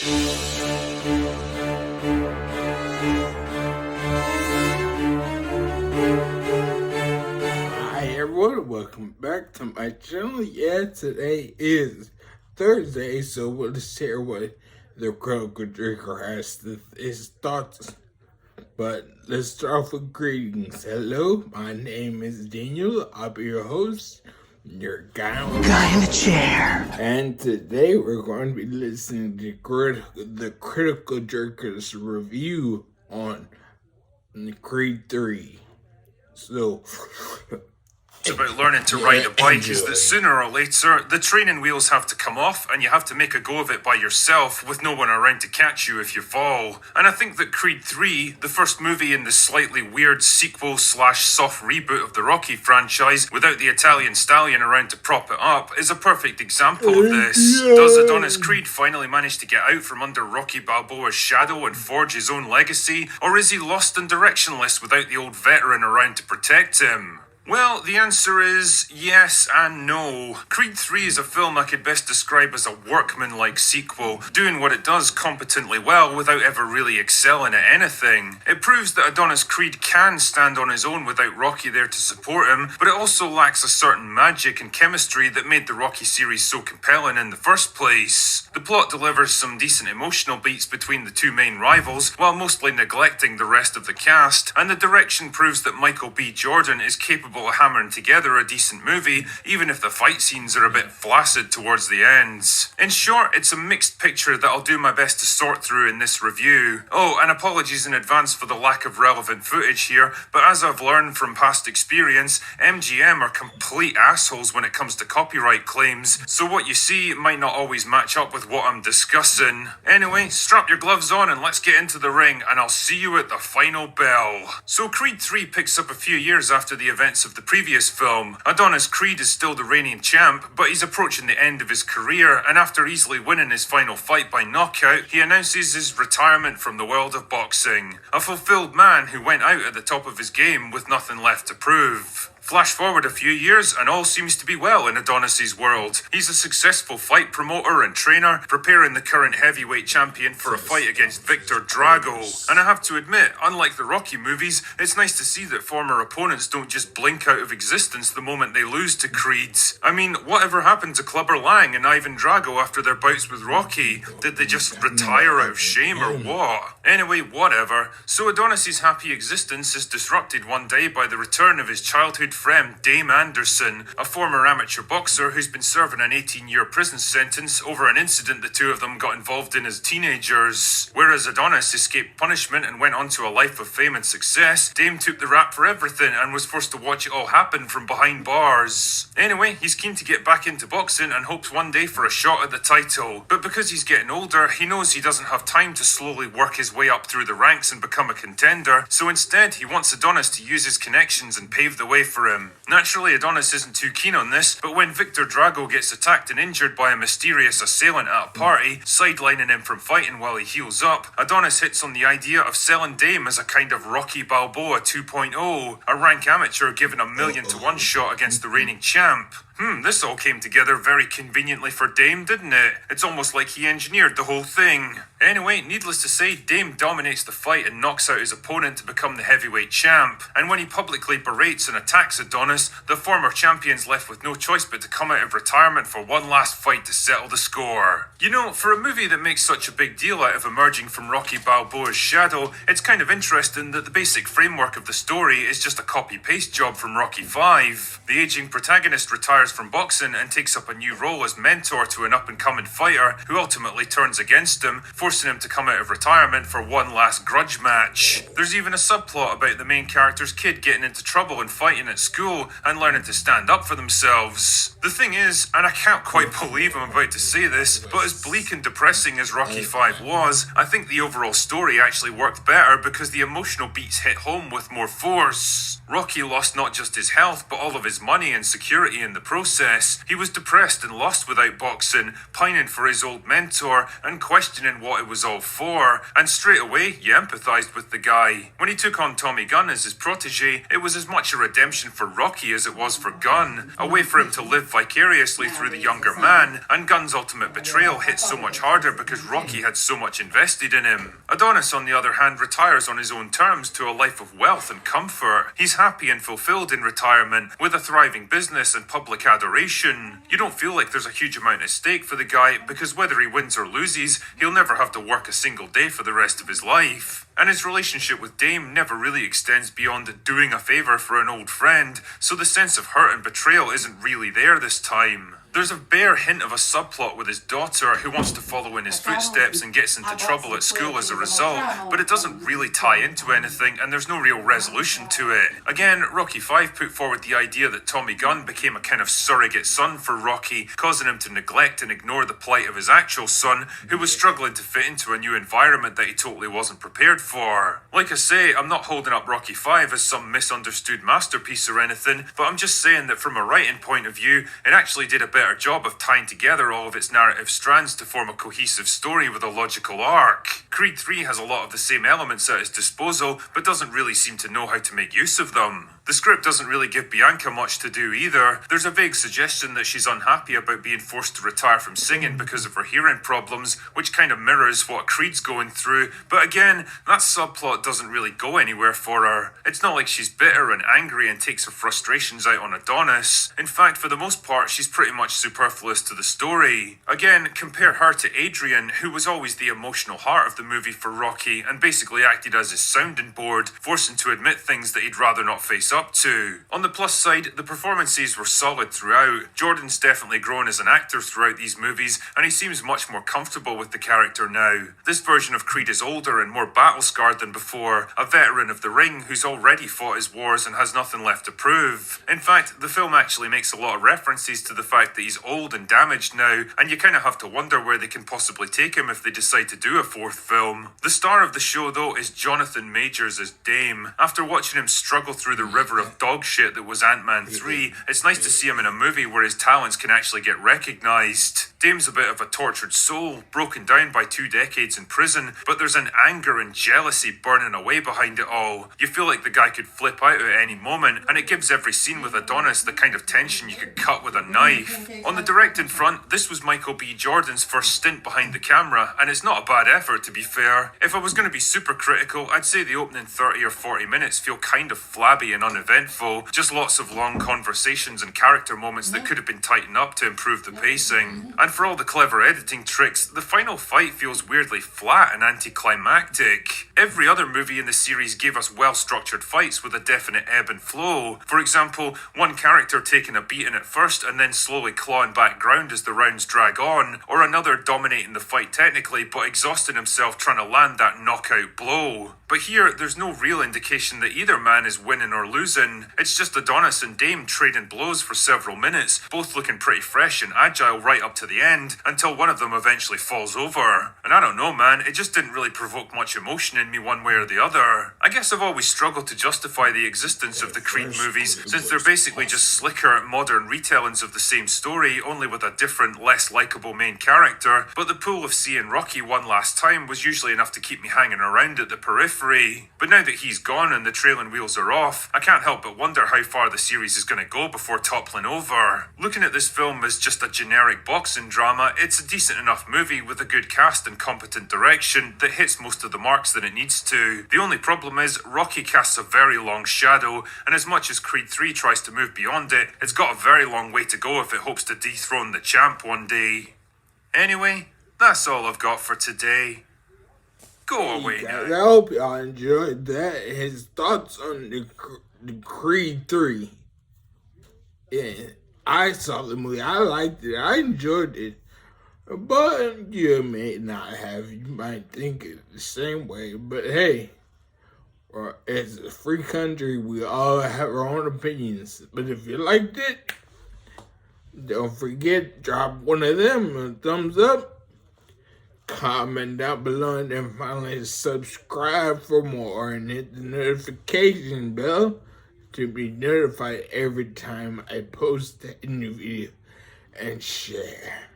Hi everyone, welcome back to my channel. Yeah, today is Thursday, so we'll share what the critical drinker has his thoughts. But let's start off with greetings. Hello, my name is Daniel. I'll be your host, your guy in the chair. And today we're going to be listening to the Critical Jerkers review on Creed 3. So, It's about learning to ride a bike is that sooner or later, the training wheels have to come off and you have to make a go of it by yourself with no one around to catch you if you fall. And I think that Creed 3, the first movie in the slightly weird sequel/soft reboot of the Rocky franchise without the Italian stallion around to prop it up, is a perfect example of this. Does Adonis Creed finally manage to get out from under Rocky Balboa's shadow and forge his own legacy, or is he lost and directionless without the old veteran around to protect him? Well, the answer is yes and no. Creed 3 is a film I could best describe as a workman-like sequel, doing what it does competently well without ever really excelling at anything. It proves that Adonis Creed can stand on his own without Rocky there to support him, but it also lacks a certain magic and chemistry that made the Rocky series so compelling in the first place. The plot delivers some decent emotional beats between the two main rivals, while mostly neglecting the rest of the cast, and the direction proves that Michael B. Jordan is capable of hammering together a decent movie, even if the fight scenes are a bit flaccid towards the ends. In short, it's a mixed picture that I'll do my best to sort through in this review. Oh, and apologies in advance for the lack of relevant footage here, but as I've learned from past experience, MGM are complete assholes when it comes to copyright claims, so what you see might not always match up with what I'm discussing. Anyway, strap your gloves on and let's get into the ring, and I'll see you at the final bell. So Creed 3 picks up a few years after the events of the previous film. Adonis Creed is still the reigning champ, but he's approaching the end of his career, and after easily winning his final fight by knockout, he announces his retirement from the world of boxing. A fulfilled man who went out at the top of his game with nothing left to prove. Flash forward a few years and all seems to be well in Adonis's world. He's a successful fight promoter and trainer, preparing the current heavyweight champion for a fight against Victor Drago. And I have to admit, unlike the Rocky movies, it's nice to see that former opponents don't just blink out of existence the moment they lose to Creed. I mean, whatever happened to Clubber Lang and Ivan Drago after their bouts with Rocky? Did they just retire out of shame or what? Anyway, whatever. So Adonis's happy existence is disrupted one day by the return of his childhood friend Dame Anderson, a former amateur boxer who's been serving an 18-year prison sentence over an incident the two of them got involved in as teenagers. Whereas Adonis escaped punishment and went on to a life of fame and success, Dame took the rap for everything and was forced to watch it all happen from behind bars. Anyway, he's keen to get back into boxing and hopes one day for a shot at the title. But because he's getting older, he knows he doesn't have time to slowly work his way up through the ranks and become a contender, so instead he wants Adonis to use his connections and pave the way for him. Naturally, Adonis isn't too keen on this, but when Victor Drago gets attacked and injured by a mysterious assailant at a party, sidelining him from fighting while he heals up, Adonis hits on the idea of selling Dame as a kind of Rocky Balboa 2.0, a rank amateur given a 1,000,000-to-1 shot against the reigning champ. This all came together very conveniently for Dame, didn't it? It's almost like he engineered the whole thing. Anyway, needless to say, Dame dominates the fight and knocks out his opponent to become the heavyweight champ. And when he publicly berates and attacks Adonis, the former champion's left with no choice but to come out of retirement for one last fight to settle the score. You know, for a movie that makes such a big deal out of emerging from Rocky Balboa's shadow, it's kind of interesting that the basic framework of the story is just a copy-paste job from Rocky 5. The aging protagonist retires from boxing and takes up a new role as mentor to an up-and-coming fighter who ultimately turns against him, forcing him to come out of retirement for one last grudge match. There's even a subplot about the main character's kid getting into trouble and fighting at school and learning to stand up for themselves. The thing is, and I can't quite believe I'm about to say this, but as bleak and depressing as Rocky 5 was, I think the overall story actually worked better because the emotional beats hit home with more force. Rocky lost not just his health, but all of his money and security in the process. process. He was depressed and lost without boxing, pining for his old mentor and questioning what it was all for, and straight away you empathised with the guy. When he took on Tommy Gunn as his protege, it was as much a redemption for Rocky as it was for Gunn, a way for him to live vicariously through the younger man, and Gunn's ultimate betrayal hit so much harder because Rocky had so much invested in him. Adonis, on the other hand, retires on his own terms to a life of wealth and comfort. He's happy and fulfilled in retirement, with a thriving business and public adoration. You don't feel like there's a huge amount at stake for the guy, because whether he wins or loses, he'll never have to work a single day for the rest of his life. And his relationship with Dame never really extends beyond doing a favour for an old friend, so the sense of hurt and betrayal isn't really there this time. There's a bare hint of a subplot with his daughter who wants to follow in his footsteps and gets into trouble at school as a result, but it doesn't really tie into anything and there's no real resolution to it. Again, Rocky V put forward the idea that Tommy Gunn became a kind of surrogate son for Rocky, causing him to neglect and ignore the plight of his actual son, who was struggling to fit into a new environment that he totally wasn't prepared for. Like I say, I'm not holding up Rocky V as some misunderstood masterpiece or anything, but I'm just saying that from a writing point of view, it actually did a better job of tying together all of its narrative strands to form a cohesive story with a logical arc. Creed 3 has a lot of the same elements at its disposal, but doesn't really seem to know how to make use of them. The script doesn't really give Bianca much to do either. There's a vague suggestion that she's unhappy about being forced to retire from singing because of her hearing problems, which kind of mirrors what Creed's going through, but again, that subplot doesn't really go anywhere for her. It's not like she's bitter and angry and takes her frustrations out on Adonis. In fact, for the most part, she's pretty much superfluous to the story. Again, compare her to Adrian, who was always the emotional heart of the movie for Rocky and basically acted as his sounding board, forcing to admit things that he'd rather not face up to. On the plus side, the performances were solid throughout. Jordan's definitely grown as an actor throughout these movies, and he seems much more comfortable with the character now. This version of Creed is older and more battle-scarred than before, a veteran of the ring who's already fought his wars and has nothing left to prove. In fact, the film actually makes a lot of references to the fact that he's old and damaged now, and you kind of have to wonder where they can possibly take him if they decide to do a fourth film. The star of the show, though, is Jonathan Majors as Dame. After watching him struggle through the river of dog shit that was Ant-Man 3, it's nice to see him in a movie where his talents can actually get recognised. Dame's a bit of a tortured soul, broken down by 2 decades in prison, but there's an anger and jealousy burning away behind it all. You feel like the guy could flip out at any moment, and it gives every scene with Adonis the kind of tension you could cut with a knife. On the directing front, this was Michael B. Jordan's first stint behind the camera, and it's not a bad effort to be fair. If I was going to be super critical, I'd say the opening 30 or 40 minutes feel kind of flabby and uneventful, just lots of long conversations and character moments that could have been tightened up to improve the pacing. And for all the clever editing tricks, the final fight feels weirdly flat and anticlimactic. Every other movie in the series gave us well-structured fights with a definite ebb and flow. For example, one character taking a beating at first and then slowly clawing back ground as the rounds drag on, or another dominating the fight technically but exhausting himself trying to land that knockout blow. But here, there's no real indication that either man is winning or losing. It's just Adonis and Dame trading blows for several minutes, both looking pretty fresh and agile right up to the end, until one of them eventually falls over. And I don't know, man, it just didn't really provoke much emotion in me one way or the other. I guess I've always struggled to justify the existence of the Creed movies, since they're basically just slicker, modern retellings of the same story, only with a different, less likeable main character, but the pull of seeing Rocky one last time was usually enough to keep me hanging around at the periphery. But now that he's gone and the trailing wheels are off, I can't help but wonder how far the series is going to go before toppling over. Looking at this film as just a generic boxing drama, it's a decent enough movie with a good cast and competent direction that hits most of the marks that it needs to. The only problem is, Rocky casts a very long shadow, and as much as Creed 3 tries to move beyond it, it's got a very long way to go if it hopes to dethrone the champ one day. Anyway, that's all I've got for today. Go away now. I hope y'all enjoyed that. His thoughts on the Creed 3. Yeah, I saw the movie. I liked it. I enjoyed it. But you may not have. You might think it the same way. But hey, it's a free country. We all have our own opinions. But if you liked it, don't forget, drop one of them a thumbs up. Comment down below and then finally subscribe for more and hit the notification bell to be notified every time I post a new video and share.